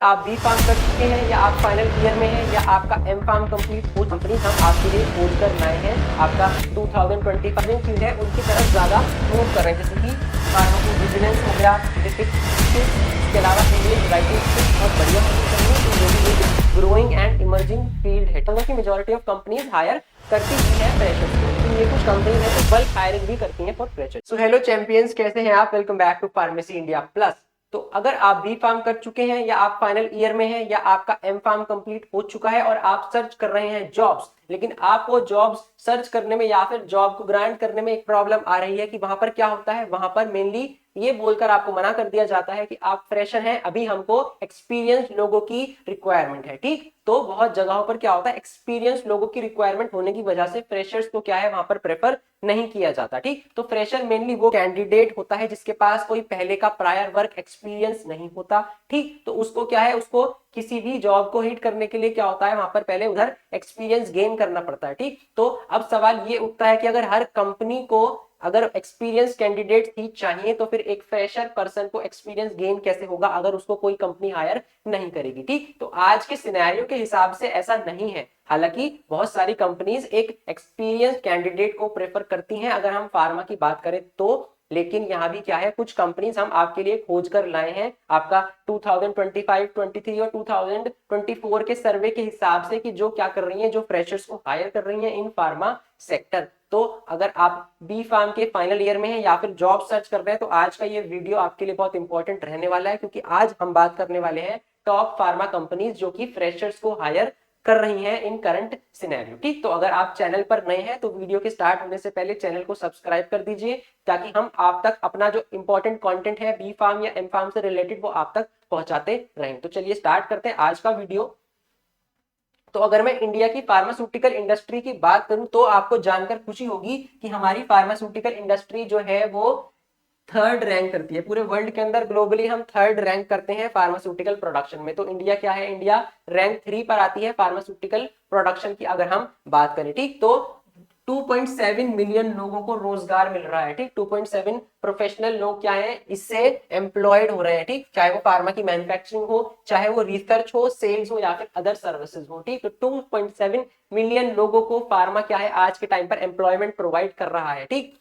आप B farm कर चुके हैं या आप फाइनल ईयर में हैं या आपका एम फार्म कंप्लीट हो कंपनी हम आपके लिए खोज कर लाए हैं आपका 2025 फील्ड है उनकी तरफ ज़्यादा मूव कर रहे हैं, जैसे कि फार्माकोविजिलेंस हो गया, इसके अलावा इंग्लिश राइटिंग स्किल्स बहुत बढ़िया होनी चाहिए। तो ये भी एक ग्रोइंग एंड इमर्जिंग फील्ड है कि मेजोरिटी ऑफ कंपनीज हायर करती ही है फ्रेशर्स को। तो ये कुछ कंपनी है तो बल्क हायरिंग भी करती है for freshers. So hello champions, कैसे हैं आप? Welcome back to pharmacy India plus. तो अगर आप बी फार्म कर चुके हैं या आप फाइनल ईयर में हैं या आपका एम फार्म कंप्लीट हो चुका है और आप सर्च कर रहे हैं जॉब्स, लेकिन आपको जॉब्स सर्च करने में या फिर जॉब को ग्रांट करने में एक प्रॉब्लम आ रही है कि वहां पर क्या होता है, वहां पर मेनली ये बोलकर आपको मना कर दिया जाता है कि आप फ्रेशर हैं, अभी हमको एक्सपीरियंस लोगों की रिक्वायरमेंट है। ठीक, तो बहुत जगहों पर क्या होता है, एक्सपीरियंस लोगों की रिक्वायरमेंट होने की वजह से फ्रेशर्स को क्या है वहां पर प्रेफर नहीं किया जाता। ठीक, तो फ्रेशर मेनली वो कैंडिडेट होता है जिसके पास कोई पहले का प्रायर वर्क एक्सपीरियंस नहीं होता। ठीक, तो उसको क्या है, उसको किसी भी जॉब को हिट करने के लिए क्या होता है, वहां पर पहले उधर एक्सपीरियंस गेन करना पड़ता है। ठीक, तो अब सवाल ये उठता है कि अगर हर कंपनी को अगर एक्सपीरियंस कैंडिडेट ही चाहिए तो फिर एक फ्रेशर पर्सन को एक्सपीरियंस गेन कैसे होगा अगर उसको कोई कंपनी हायर नहीं करेगी। ठीक, तो आज के सिनेरियो के हिसाब से ऐसा नहीं है, हालांकि बहुत सारी कंपनीज एक एक्सपीरियंस कैंडिडेट को प्रेफर करती हैं अगर हम फार्मा की बात करें तो। लेकिन यहाँ भी क्या है, कुछ कंपनीज हम आपके लिए खोज कर लाए हैं आपका 2025, 23 और 2024 के सर्वे के हिसाब से कि जो क्या कर रही हैं, जो फ्रेशर्स को हायर कर रही हैं इन फार्मा सेक्टर। तो अगर आप बी फार्म के फाइनल ईयर में हैं या फिर जॉब सर्च कर रहे हैं तो आज का ये वीडियो आपके लिए बहुत इंपॉर्टेंट रहने वाला है, क्योंकि आज हम बात करने वाले हैं टॉप फार्मा कंपनीज जो कि फ्रेशर्स को हायर कर रही हैं इन करंट सिनेरियो। ठीक, तो अगर आप चैनल पर नए हैं तो वीडियो के स्टार्ट होने से पहले चैनल को सब्सक्राइब कर दीजिए ताकि हम आप तक अपना जो इंपॉर्टेंट कंटेंट है बी फार्म या एम फार्म से रिलेटेड वो आप तक पहुंचाते रहें। तो चलिए स्टार्ट करते हैं आज का वीडियो। तो अगर मैं इंडिया की फार्मास्यूटिकल इंडस्ट्री की बात करूं तो आपको जानकर खुशी होगी कि हमारी फार्मास्यूटिकल इंडस्ट्री जो है वो थर्ड रैंक करती है पूरे वर्ल्ड के अंदर। ग्लोबली हम थर्ड रैंक करते हैं फार्मास्यूटिकल प्रोडक्शन में। तो इंडिया क्या है, इंडिया रैंक 3 पर आती है फार्मास्यूटिकल प्रोडक्शन की अगर हम बात करें। ठीक, तो 2.7 मिलियन लोगों को रोजगार मिल रहा है। ठीक, 2.7 प्रोफेशनल लोग क्या है इससे एम्प्लॉयड हो रहे हैं। ठीक, चाहे वो फार्मा की मैन्युफैक्चरिंग हो, चाहे वो रिसर्च हो, सेल्स हो या फिर अदर सर्विसेज हो। ठीक, तो 2.7 मिलियन लोगों को फार्मा क्या है आज के टाइम पर एम्प्लॉयमेंट प्रोवाइड कर रहा है। ठीक,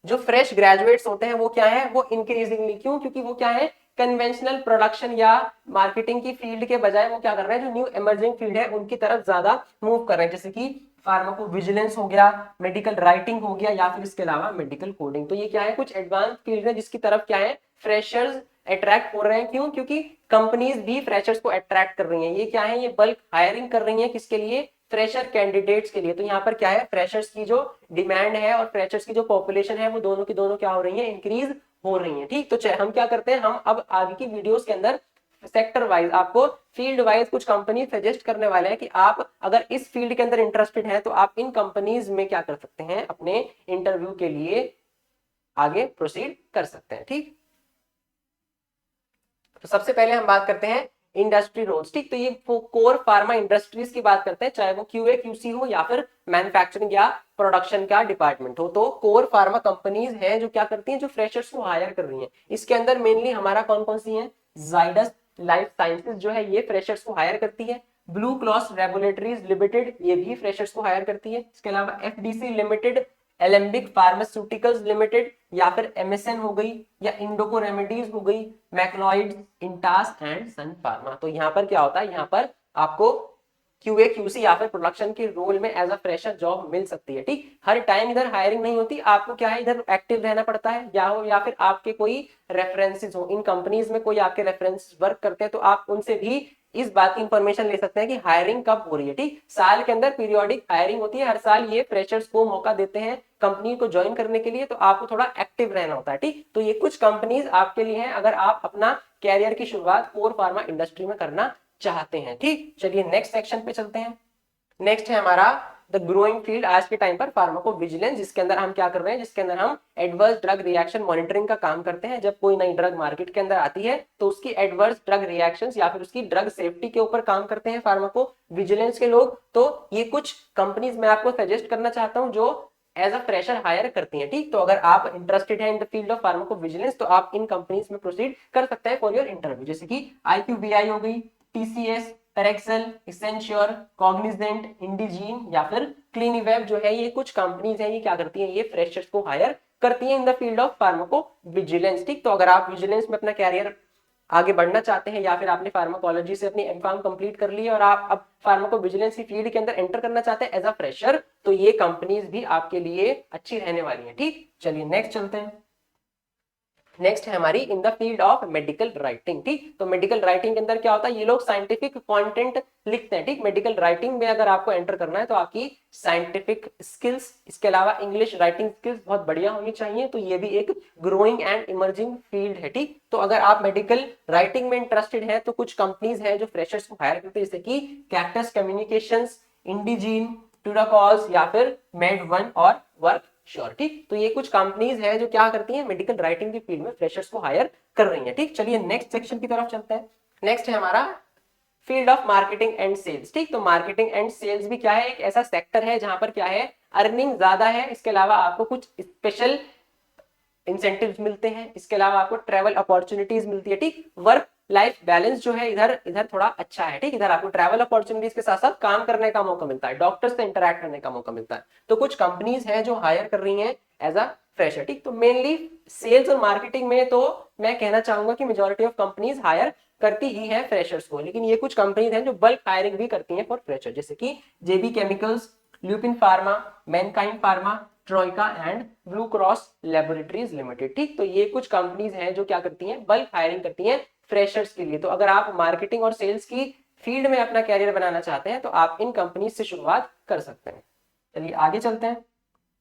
जो फ्रेश ग्रेजुएट्स होते हैं वो क्या है, वो इंक्रीजिंगली, क्यों, क्योंकि वो क्या है कन्वेंशनल प्रोडक्शन या मार्केटिंग की फील्ड के बजाय वो क्या कर रहे हैं, जो न्यू इमर्जिंग फील्ड है उनकी तरफ ज्यादा मूव कर रहे हैं, जैसे कि फार्माकोविजिलेंस हो गया, मेडिकल राइटिंग हो गया या फिर इसके अलावा मेडिकल कोडिंग। तो ये क्या है, कुछ एडवांस फील्ड है जिसकी तरफ क्या है फ्रेशर्स अट्रैक्ट हो रहे हैं। क्यों, क्योंकि कंपनीज भी फ्रेशर्स को अट्रैक्ट कर रही हैं। ये क्या है, ये बल्क हायरिंग कर रही है किसके लिए, फ्रेशर कैंडिडेट्स के लिए। तो यहाँ पर क्या है, फ्रेशर्स की जो डिमांड है और फ्रेशर्स की जो पॉपुलेशन है वो दोनों की दोनों क्या हो रही है, इंक्रीज हो रही है। ठीक, तो हम क्या करते हैं, हम अब आगे की वीडियोस के अंदर सेक्टर वाइज आपको फील्ड वाइज कुछ कंपनी सजेस्ट करने वाले हैं कि आप अगर इस फील्ड के अंदर इंटरेस्टेड हैं तो आप इन कंपनीज में क्या कर सकते हैं, अपने इंटरव्यू के लिए आगे प्रोसीड कर सकते हैं। ठीक, तो सबसे पहले हम बात करते हैं इंडस्ट्री रोल्स। ठीक, तो ये कोर फार्मा इंडस्ट्रीज की बात करते हैं, चाहे वो क्यूए क्यूसी हो या फिर मैन्युफैक्चरिंग या प्रोडक्शन का डिपार्टमेंट हो। तो कोर फार्मा कंपनीज हैं जो क्या करती हैं, जो फ्रेशर्स को हायर कर रही हैं। इसके अंदर मेनली हमारा कौन कौन सी है, जाइडस लाइफ साइंसेज जो है ये फ्रेशर्स को हायर करती है, ब्लू क्रॉस लेबोरेटरीज लिमिटेड ये भी फ्रेशर्स को हायर करती है, इसके अलावा FDC limited, Alembic pharmaceuticals limited या फिर एमएसएन हो गई या इंडोको रेमेडीज हो गई, Macleods, Intas and Sun Pharma. तो यहाँ पर क्या होता है, यहाँ पर आपको क्यूए क्यूसी या फिर प्रोडक्शन के रोल में एज अ फ्रेशर जॉब मिल सकती है। ठीक, हर टाइम इधर हायरिंग नहीं होती, आपको क्या है इधर एक्टिव रहना पड़ता है, या फिर आपके कोई रेफरेंसेस हो इन कंपनीज में, कोई आपके रेफरेंस वर्क करते हैं तो आप उनसे भी इस बात की इंफॉर्मेशन ले सकते हैं कि हायरिंग कब हो रही है। ठीक, साल के अंदर पीरियोडिक हायरिंग होती है, हर साल ये फ्रेशर्स को मौका देते हैं कंपनी को ज्वाइन करने के लिए, तो आपको थोड़ा एक्टिव रहना होता है। ठीक, तो ये कुछ कंपनीज आपके लिए हैं अगर आप अपना कैरियर की शुरुआत कोर फार्मा इंडस्ट्री में करना चाहते हैं। ठीक, चलिए नेक्स्ट सेक्शन पे चलते हैं। नेक्स्ट है हमारा द ग्रोइंग फील्ड आज के टाइम पर फार्माकोविजिलेंस, जिसके अंदर हम क्या कर रहे हैं, जिसके अंदर हम एडवर्स ड्रग रिएक्शन मॉनिटरिंग का काम करते हैं। जब कोई नई ड्रग मार्केट के अंदर आती है तो उसकी एडवर्स ड्रग रिएक्शंस या फिर उसकी ड्रग सेफ्टी के ऊपर काम करते हैं फार्माकोविजिलेंस के लोग। तो ये कुछ कंपनीज मैं आपको सजेस्ट करना चाहता हूं जो एज अ फ्रेशर हायर करती हैं। ठीक, तो अगर आप इंटरेस्टेड हैं in the field of pharmacovigilance तो आप इन कंपनीज में प्रोसीड कर सकते हैं फॉर योर इंटरव्यू, जैसे कि IQVI हो गई, TCS, पेरेक्सल, एक्सेंश्योर, कॉग्निजेंट, इंडिजीन या फिर क्लिनिवेब जो है, ये कुछ कंपनीज हैं, ये क्या करती हैं, ये फ्रेशर्स को हायर करती हैं in the field of pharmacovigilance. ठीक, तो अगर आप विजिलेंस में अपना कैरियर आगे बढ़ना चाहते हैं या फिर आपने फार्माकोलॉजी से अपनी एमफार्म कंप्लीट कर ली है और आप अब फार्माकोविजिलेंस की फील्ड के अंदर एंटर करना चाहते हैं एज अ फ्रेशर, तो ये कंपनीज भी आपके लिए अच्छी रहने वाली हैं। ठीक, चलिए नेक्स्ट चलते हैं। नेक्स्ट है हमारी in the field of medical writing. ठीक, तो मेडिकल राइटिंग के अंदर क्या होता है, ये लोग साइंटिफिक कंटेंट लिखते हैं। ठीक, मेडिकल राइटिंग में अगर आपको एंटर करना है तो आपकी साइंटिफिक स्किल्स, इसके अलावा इंग्लिश राइटिंग स्किल्स बहुत बढ़िया होनी चाहिए, तो ये भी एक ग्रोइंग एंड इमर्जिंग फील्ड है। ठीक, तो अगर आप मेडिकल राइटिंग में इंटरेस्टेड हैं तो कुछ कंपनीज हैं जो फ्रेशर्स को हायर करते हैं, जैसे कि कैक्टस कम्युनिकेशंस, इंडिजीन, ट्यूराकॉल्स या फिर मेड वन और वर्क श्योर। ठीक, तो ये कुछ कंपनीज हैं जो क्या करती हैं, मेडिकल राइटिंग की फील्ड में फ्रेशर्स को हायर कर रही हैं। ठीक, चलिए नेक्स्ट सेक्शन की तरफ चलते हैं। नेक्स्ट है हमारा field of marketing and sales. ठीक, तो मार्केटिंग एंड सेल्स भी क्या है, एक ऐसा सेक्टर है जहां पर क्या है, अर्निंग ज्यादा है, इसके अलावा आपको कुछ स्पेशल इंसेंटिव्स मिलते हैं, इसके अलावा आपको ट्रैवल अपॉर्चुनिटीज मिलती है। ठीक, वर्क लाइफ बैलेंस जो है इधर इधर थोड़ा अच्छा है। ठीक, इधर आपको ट्रैवल अपॉर्चुनिटीज के साथ साथ काम करने का मौका मिलता है, डॉक्टर से इंटरेक्ट करने का मौका मिलता है, तो कुछ कंपनीज हैं जो हायर कर रही हैं एज अ फ्रेशर। ठीक, तो मेनली सेल्स और मार्केटिंग में तो मैं कहना चाहूंगा कि मेजोरिटी ऑफ कंपनीज हायर करती ही है फ्रेशर्स को, लेकिन ये कुछ कंपनीज हैं जो बल्क हायरिंग भी करती हैं फॉर फ्रेशर, जैसे कि JB chemicals, lupin pharma, Mankind pharma, Troikaa and blue cross laboratories limited. ठीक, तो ये कुछ कंपनीज हैं जो क्या करती हैं, बल्क हायरिंग करती हैं फ्रेशर्स के लिए। तो अगर आप मार्केटिंग और सेल्स की फील्ड में अपना कैरियर बनाना चाहते हैं तो आप इन कंपनीज से शुरुआत कर सकते हैं। चलिए आगे चलते हैं।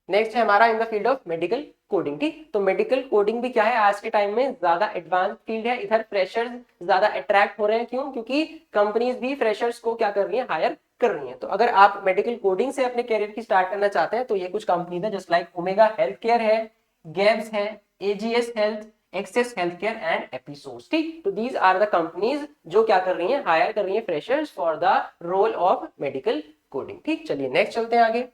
नेक्स्ट है हमारा in the field of medical coding. ठीक, तो मेडिकल कोडिंग भी क्या है, आज के टाइम में ज्यादा एडवांस फील्ड है, इधर फ्रेशर्स ज्यादा अट्रैक्ट हो रहे हैं। क्यों, क्योंकि कंपनीज भी फ्रेशर्स को क्या कर रही है, हायर कर रही है। तो अगर आप मेडिकल कोडिंग से अपने कैरियर की स्टार्ट करना चाहते हैं तो ये कुछ कंपनीज है, just like Omega health care है, गेब्स है, AGS health, access health care and episodes. ठीक, तो दीज आर द कंपनीज जो क्या कर रही हैं, हायर कर रही हैं freshers for the role of medical coding. ठीक, चलिए नेक्स्ट चलते हैं आगे।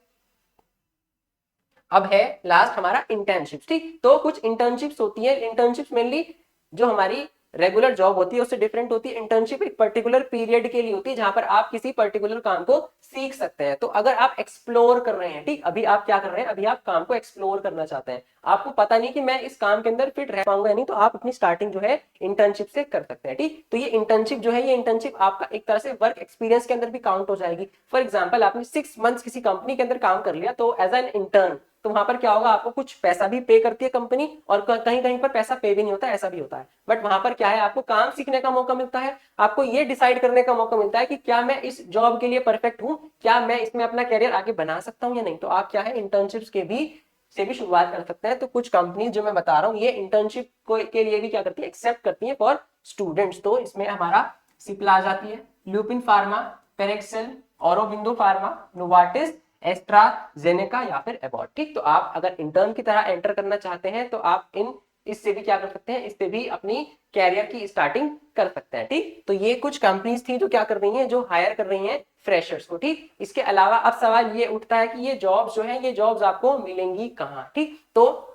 अब है लास्ट हमारा इंटर्नशिप। ठीक, तो कुछ इंटर्नशिप्स होती है, इंटर्नशिप्स मेनली जो हमारी रेगुलर जॉब होती है उससे डिफरेंट होती है। इंटर्नशिप एक पर्टिकुलर पीरियड के लिए होती है जहां पर आप किसी पर्टिकुलर काम को सीख सकते हैं। तो अगर आप एक्सप्लोर कर रहे हैं, ठीक, अभी आप क्या कर रहे हैं, अभी आप काम को एक्सप्लोर करना चाहते हैं, आपको पता नहीं कि मैं इस काम के अंदर फिट रह पाऊंगा नहीं, तो आप अपनी स्टार्टिंग जो है इंटर्नशिप से कर सकते हैं। ठीक, तो ये इंटर्नशिप जो है, ये इंटर्नशिप आपका एक तरह से वर्क एक्सपीरियंस के अंदर भी काउंट हो जाएगी। फॉर एग्जाम्पल आपने 6 मंथ्स किसी कंपनी के अंदर काम कर लिया, तो एज एन इंटर्न तो वहां पर क्या होगा, आपको कुछ पैसा भी पे करती है कंपनी और कहीं कहीं पर पैसा पे भी नहीं होता, ऐसा भी होता है। बट वहां पर क्या है, आपको काम सीखने का मौका मिलता है, आपको ये डिसाइड करने का मौका मिलता है कि क्या मैं इस जॉब के लिए परफेक्ट हूं, क्या मैं इसमें अपना कैरियर आगे बना सकता हूं या नहीं। तो आप क्या है, इंटर्नशिप्स के भी से भी शुरुआत कर सकते हैं। तो कुछ कंपनी जो मैं बता रहा हूँ ये इंटर्नशिप के लिए भी क्या करती है, एक्सेप्ट करती है फॉर स्टूडेंट्स। तो इसमें हमारा सिप्ला आ जाती है, Lupin pharma, Parexel, Aurobindo pharma, Novartis, AstraZeneca या फिर एबॉट। ठीक, तो आप अगर इंटर्न की तरह एंटर करना चाहते हैं तो आप इन इससे भी क्या कर सकते हैं, इससे भी अपनी कैरियर की स्टार्टिंग कर सकते हैं। ठीक, तो ये कुछ कंपनीज थी जो क्या कर रही हैं, जो हायर कर रही हैं फ्रेशर्स को। ठीक, इसके अलावा अब सवाल ये उठता है कि ये जॉब्स जो है, ये जॉब्स आपको मिलेंगी कहाँ। ठीक, तो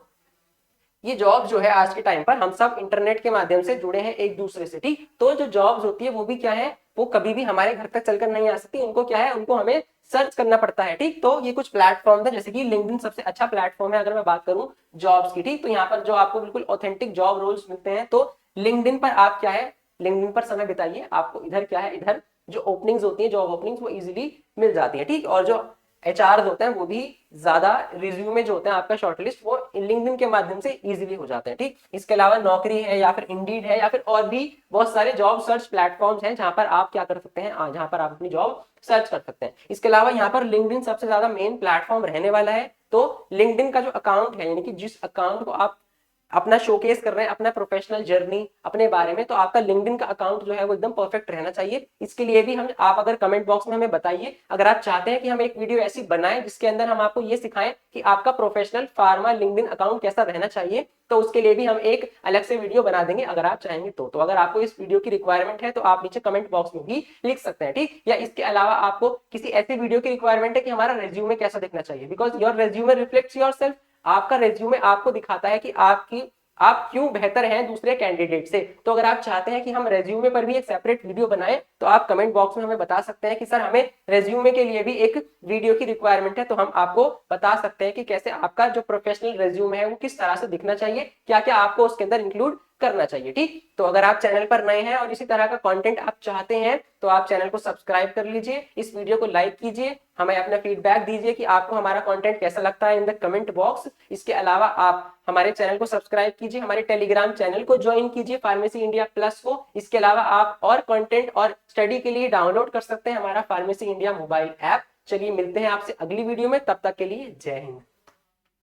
ये जॉब जो है आज के टाइम पर हम सब इंटरनेट के माध्यम से जुड़े हैं एक दूसरे से। ठीक, तो जो जॉब्स होती है वो भी क्या है, वो कभी भी हमारे घर तक चलकर नहीं आ सकती, उनको क्या है, उनको हमें सर्च करना पड़ता है। ठीक, तो ये कुछ प्लेटफॉर्म है, जैसे कि लिंक्डइन सबसे अच्छा प्लेटफॉर्म है अगर मैं बात करूं जॉब्स की। ठीक, तो यहाँ पर जो आपको बिल्कुल ऑथेंटिक जॉब रोल्स मिलते हैं, तो लिंक्डइन पर आप क्या है, लिंक्डइन पर समय बिताइए, आपको इधर क्या है, इधर जो ओपनिंग्स होती है, जॉब ओपनिंग्स वो इजिली मिल जाती है। ठीक, और जो HR होते हैं वो भी ज्यादा रिज्यूमे जो होते हैं आपका शॉर्टलिस्ट वो लिंक्डइन के माध्यम से इजीली हो जाते हैं। ठीक, इसके अलावा नौकरी है या फिर इंडीड है या फिर और भी बहुत सारे जॉब सर्च प्लेटफॉर्म्स हैं जहां पर आप क्या कर सकते हैं, जहां पर आप अपनी जॉब सर्च कर सकते हैं। इसके अलावा यहाँ पर लिंक्डइन सबसे ज्यादा मेन प्लेटफॉर्म रहने वाला है। तो लिंक्डइन का जो अकाउंट है, यानी कि जिस अकाउंट को आप अपना शोकेस कर रहे हैं, अपना प्रोफेशनल जर्नी अपने बारे में, तो आपका लिंक्डइन का अकाउंट जो है वो एकदम परफेक्ट रहना चाहिए। इसके लिए भी हम आप अगर कमेंट बॉक्स में हमें बताइए, अगर आप चाहते हैं कि हम एक वीडियो ऐसी बनाएं जिसके अंदर हम आपको ये सिखाएं कि आपका प्रोफेशनल फार्मा लिंक्डइन अकाउंट कैसा रहना चाहिए, तो उसके लिए भी हम एक अलग से वीडियो बना देंगे अगर आप चाहेंगे तो अगर आपको इस वीडियो की रिक्वायरमेंट है तो आप नीचे कमेंट बॉक्स में भी लिख सकते हैं, ठीक। या इसके अलावा आपको किसी ऐसी वीडियो की रिक्वायरमेंट है कि हमारा रेज्यूमे कैसा दिखना चाहिए, because your resume reflects yourself. आपका रेज्यूमे आपको दिखाता है कि आप क्यों बेहतर हैं दूसरे कैंडिडेट से। तो अगर आप चाहते हैं कि हम रेज्यूमे पर भी एक सेपरेट वीडियो बनाएं तो आप कमेंट बॉक्स में हमें बता सकते हैं कि सर हमें रेज्यूमे के लिए भी एक वीडियो की रिक्वायरमेंट है, तो हम आपको बता सकते हैं कि कैसे आपका जो प्रोफेशनल रेज्यूमे है वो किस तरह से दिखना चाहिए, क्या क्या आपको उसके अंदर इंक्लूड करना चाहिए, ठीक। तो अगर आप चैनल पर नए हैं और इसी तरह का कंटेंट आप चाहते हैं तो आप चैनल को सब्सक्राइब कर लीजिए, इस वीडियो को लाइक कीजिए, हमें अपना फीडबैक दीजिए कि आपको हमारा कंटेंट कैसा लगता है इन द कमेंट बॉक्स। इसके अलावा आप हमारे चैनल को सब्सक्राइब कीजिए, हमारे टेलीग्राम चैनल को ज्वाइन कीजिए फार्मेसी इंडिया प्लस को। इसके अलावा आप और कंटेंट और स्टडी के लिए डाउनलोड कर सकते हैं हमारा फार्मेसी इंडिया मोबाइल ऐप। चलिए मिलते हैं आपसे अगली वीडियो में, तब तक के लिए जय हिंद।